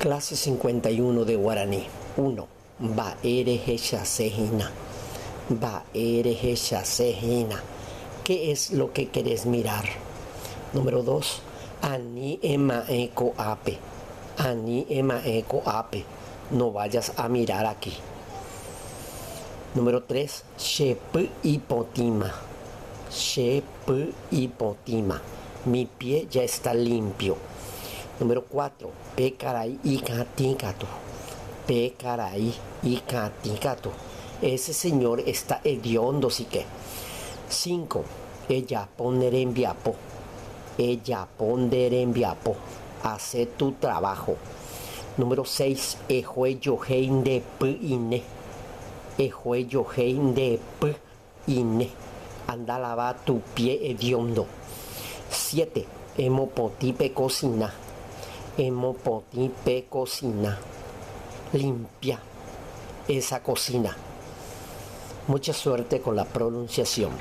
Clase 51 de guaraní. 1. Baerejeshasejina. Baerejeshasejina. ¿Qué es lo que querés mirar? Número 2. Ani emaeko ape. Ani emaeko ape. No vayas a mirar aquí. Número 3. Shepu hipotima. Shepu hipotima. Mi pie ya está limpio. Número 4. Pekarai ikatikatu. Pekarai ikatikatu. Ese señor está hediondo, sí que. 5. Ella poner en viapo. Ella poner en viapo. Hace tu trabajo. Número 6. Ejuello hein de ine. Ejuello hein de ine. Anda a lavar tu pie hediondo. 7. Emopotipe cocina. Emopotipe cocina. Limpia esa cocina. Mucha suerte con la pronunciación.